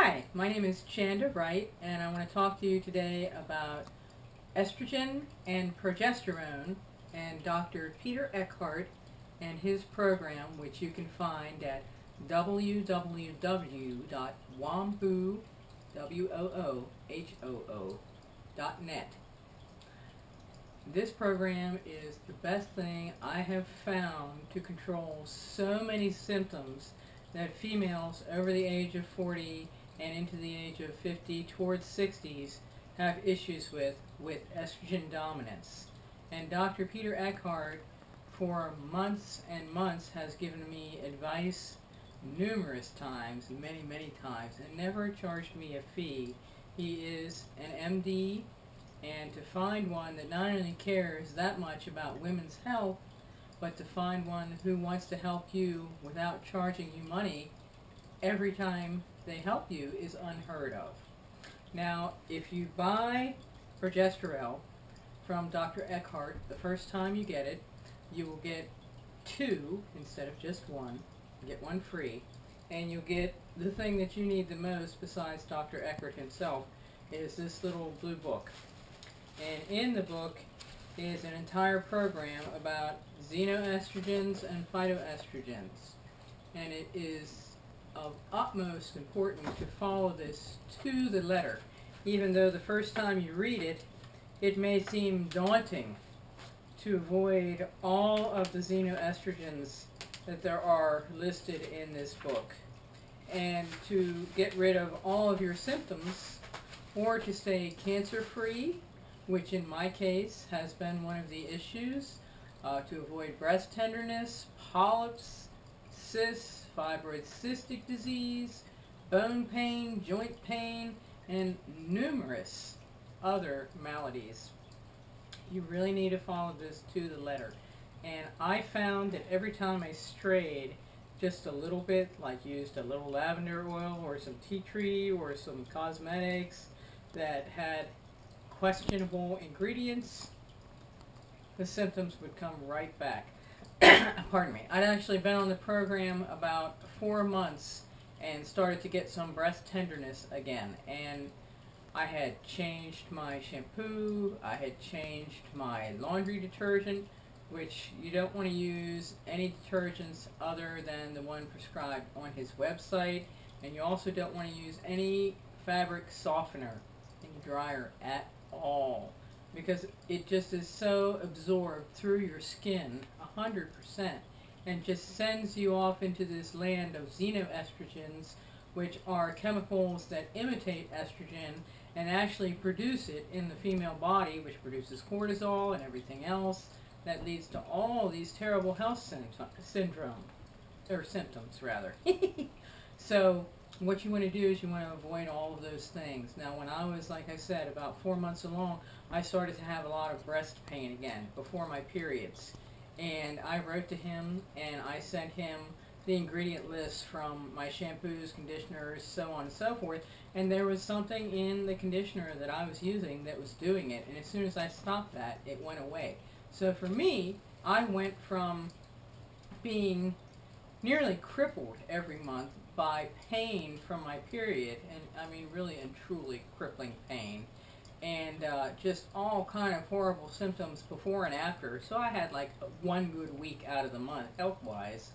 Hi, my name is Chanda Wright, and I want to talk to you today about estrogen and progesterone and Dr. Peter Eckhart and his program, which you can find at www.womhoo.net. This program is the best thing I have found to control so many symptoms that females over the age of 40 and into the age of 50 towards 60s have issues with estrogen dominance. And Dr. Peter Eckhart for months and months has given me advice numerous times, many times, and never charged me a fee. He is an MD, and to find one that not only cares that much about women's health, but to find one who wants to help you without charging you money every time they help you is unheard of. Now, if you buy progesterone from Dr. Eckhart, the first time you get it, you will get 2 instead of just 1. You get 1 free, and you'll get the thing that you need the most besides Dr. Eckhart himself is this little blue book. And in the book is an entire program about xenoestrogens and phytoestrogens. And it is of utmost importance to follow this to the letter. Even though the first time you read it, it may seem daunting to avoid all of the xenoestrogens that there are listed in this book, and to get rid of all of your symptoms, or to stay cancer-free, which in my case has been one of the issues, to avoid breast tenderness, polyps, cysts, fibroid cystic disease, bone pain, joint pain, and numerous other maladies. You really need to follow this to the letter. And I found that every time I strayed just a little bit, like used a little lavender oil or some tea tree or some cosmetics that had questionable ingredients, the symptoms would come right back. Pardon me. I'd actually been on the program about 4 months and started to get some breast tenderness again. And I had changed my shampoo, I had changed my laundry detergent, which you don't want to use any detergents other than the one prescribed on his website. And you also don't want to use any fabric softener in the dryer at all, because it just is so absorbed through your skin 100% and just sends you off into this land of xenoestrogens, which are chemicals that imitate estrogen and actually produce it in the female body, which produces cortisol and everything else that leads to all these terrible health symptoms rather. So what you want to do is you want to avoid all of those things. Now, when I was, like I said, about 4 months along, I started to have a lot of breast pain again before my periods. And I wrote to him and I sent him the ingredient list from my shampoos, conditioners, so on and so forth. And there was something in the conditioner that I was using that was doing it. And as soon as I stopped that, it went away. So for me, I went from being nearly crippled every month by pain from my period, and I mean really and truly crippling pain, and just all kind of horrible symptoms before and after. So I had like 1 good week out of the month health-wise,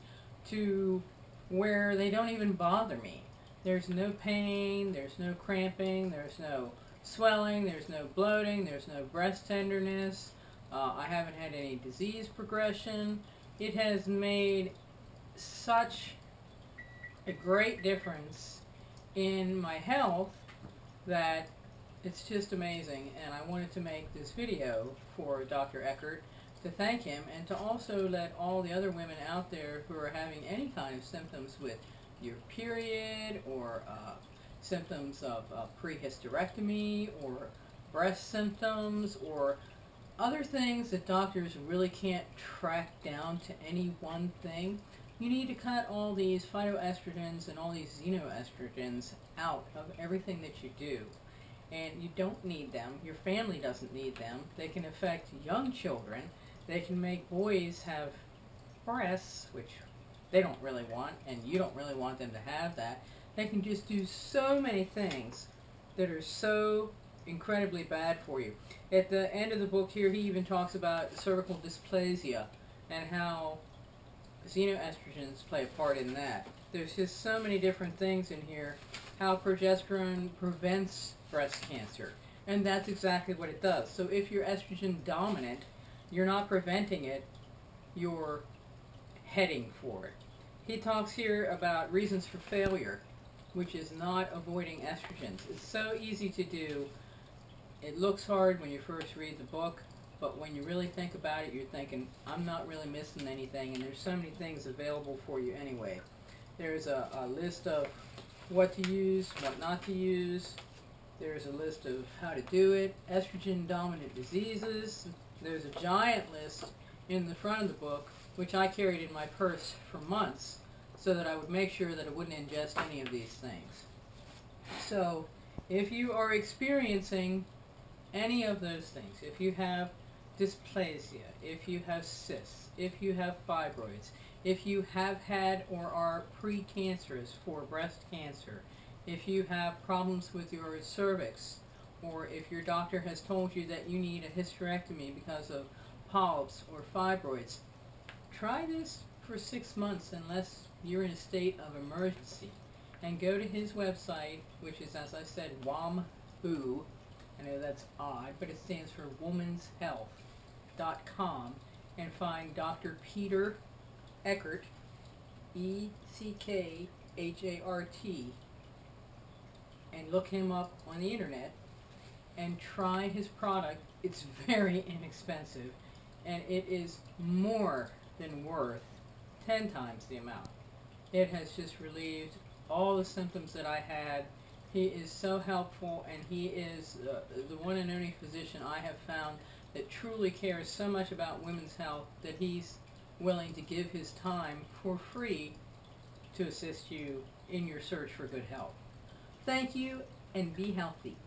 to where they don't even bother me. There's no pain, there's no cramping, there's no swelling, there's no bloating, there's no breast tenderness. I haven't had any disease progression. It has made such a great difference in my health that it's just amazing. And I wanted to make this video for Dr. Eckhart to thank him, and to also let all the other women out there who are having any kind of symptoms with your period, or symptoms of prehysterectomy, or breast symptoms, or other things that doctors really can't track down to any one thing. You need to cut all these phytoestrogens and all these xenoestrogens out of everything that you do. And you don't need them. Your family doesn't need them. They can affect young children. They can make boys have breasts, which they don't really want, and you don't really want them to have that. They can just do so many things that are so incredibly bad for you. At the end of the book here, he even talks about cervical dysplasia and how xenoestrogens play a part in that. There's just so many different things in here. How progesterone prevents breast cancer. And that's exactly what it does. So if you're estrogen dominant, you're not preventing it, you're heading for it. He talks here about reasons for failure, which is not avoiding estrogens. It's so easy to do. It looks hard when you first read the book, but when you really think about it, you're thinking, I'm not really missing anything, and there's so many things available for you anyway. There's a list of what to use, what not to use. There's a list of how to do it, estrogen-dominant diseases. There's a giant list in the front of the book, which I carried in my purse for months, so that I would make sure that I wouldn't ingest any of these things. So, if you are experiencing any of those things, if you have dysplasia, if you have cysts, if you have fibroids, if you have had or are precancerous for breast cancer, if you have problems with your cervix, or if your doctor has told you that you need a hysterectomy because of polyps or fibroids, try this for 6 months unless you're in a state of emergency. And go to his website, which is, as I said, WOMHU. I know that's odd, but it stands for womanshealth.com, and find Dr. Peter Eckhart, E-C-K-H-A-R-T, and look him up on the internet and try his product. It's very inexpensive, and it is more than worth 10 times the amount. It has just relieved all the symptoms that I had. He is so helpful, and he is the one and only physician I have found that truly cares so much about women's health that he's willing to give his time for free to assist you in your search for good health. Thank you, and be healthy.